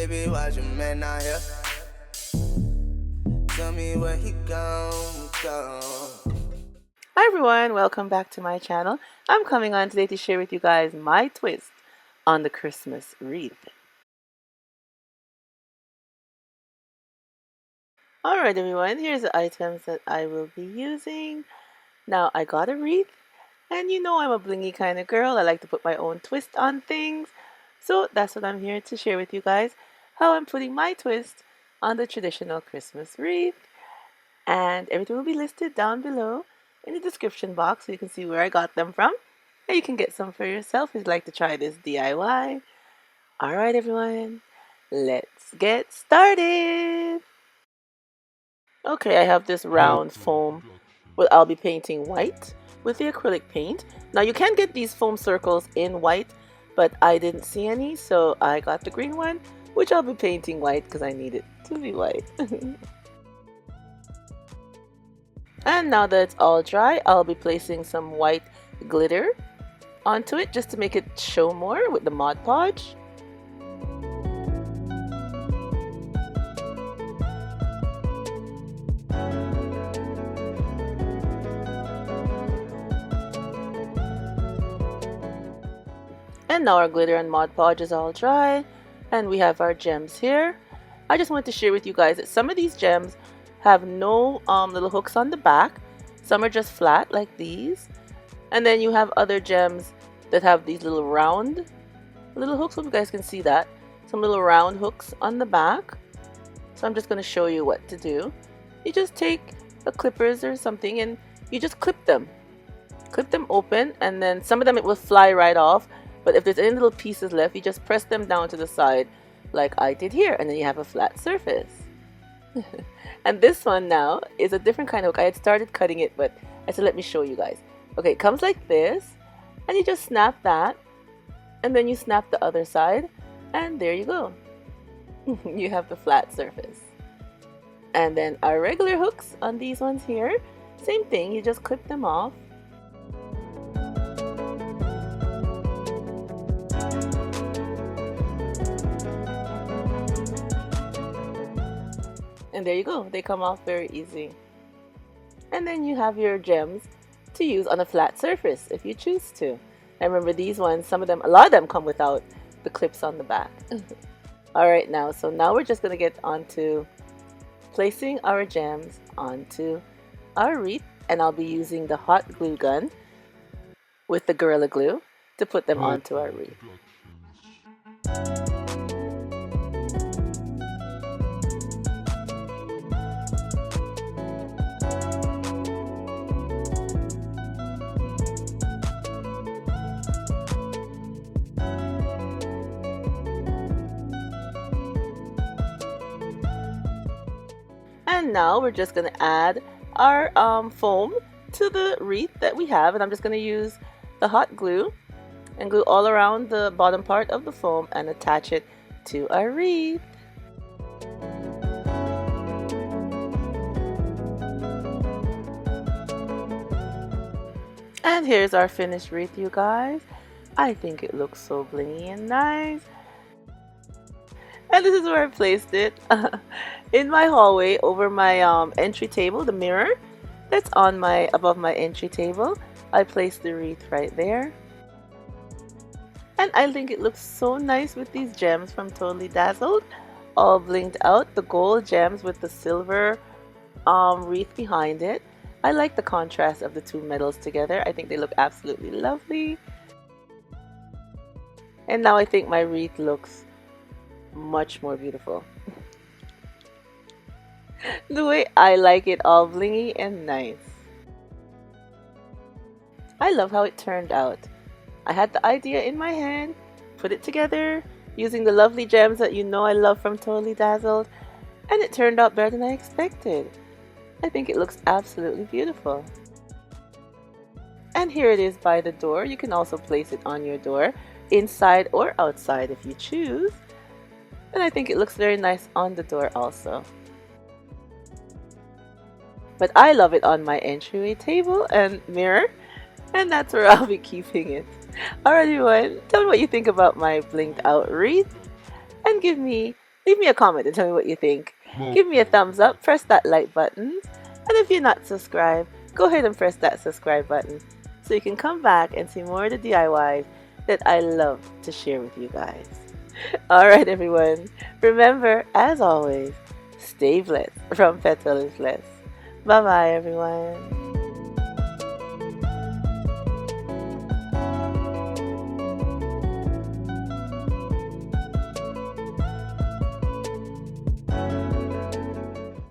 baby, watch your man out here. Tell me where he gone. Hi everyone, welcome back to my channel. I'm coming on today to share with you guys my twist on the Christmas wreath. Alright everyone, here's the items that I will be using. Now I got a wreath, and you know I'm a blingy kind of girl. I like to put my own twist on things. So that's what I'm here to share with you guys, how I'm putting my twist on the traditional Christmas wreath. And everything will be listed down below in the description box so you can see where I got them from. And you can get some for yourself if you'd like to try this DIY. Alright everyone, let's get started! Okay, I have this round foam. Well, I'll be painting white with the acrylic paint. Now you can get these foam circles in white, but I didn't see any, so I got the green one, which I'll be painting white because I need it to be white. And now that it's all dry, I'll be placing some white glitter onto it just to make it show more with the Mod Podge. And now our glitter and Mod Podge is all dry, and we have our gems here. I just want to share with you guys that some of these gems have no little hooks on the back. Some are just flat like these, and then you have other gems that have these little round little hooks. Hope you guys can see that, some little round hooks on the back. So I'm just going to show you what to do. You just take the clippers or something and you just clip them open, and then some of them it will fly right off, but if there's any little pieces left, you just press them down to the side like I did here, and then you have a flat surface. And this one now is a different kind of hook. I had started cutting it, but I said let me show you guys. Okay, it comes like this, and you just snap that, and then you snap the other side, and there you go. You have the flat surface. And then our regular hooks on these ones here, same thing, you just clip them off. And there you go, they come off very easy. And then you have your gems to use on a flat surface if you choose to. And remember, these ones, a lot of them come without the clips on the back. Alright, now we're just going to get onto placing our gems onto our wreath, and I'll be using the hot glue gun with the Gorilla Glue to put them onto our wreath. And now we're just going to add our foam to the wreath that we have, and I'm just going to use the hot glue and glue all around the bottom part of the foam and attach it to our wreath. And here's our finished wreath, you guys. I think it looks so blingy and nice. And this is where I placed it. In my hallway over my entry table, the mirror that's on above my entry table. I placed the wreath right there. And I think it looks so nice with these gems from Totally Dazzled, all blinged out, the gold gems with the silver wreath behind it. I like the contrast of the two metals together. I think they look absolutely lovely. And now I think my wreath looks much more beautiful. The way I like it, all blingy and nice. I love how it turned out. I had the idea in my head, put it together using the lovely gems that you know I love from Totally Dazzled, and it turned out better than I expected. I think it looks absolutely beautiful. And here it is by the door. You can also place it on your door, inside or outside if you choose. And I think it looks very nice on the door also. But I love it on my entryway table and mirror, and that's where I'll be keeping it. Alright everyone, tell me what you think about my blinged out wreath, and give me Leave me a comment and tell me what you think. Give me a thumbs up, press that like button, and if you're not subscribed, go ahead and press that subscribe button so you can come back and see more of the DIYs that I love to share with you guys. Alright everyone, remember, as always, stay blessed from Petal is Blessed. Bye bye everyone.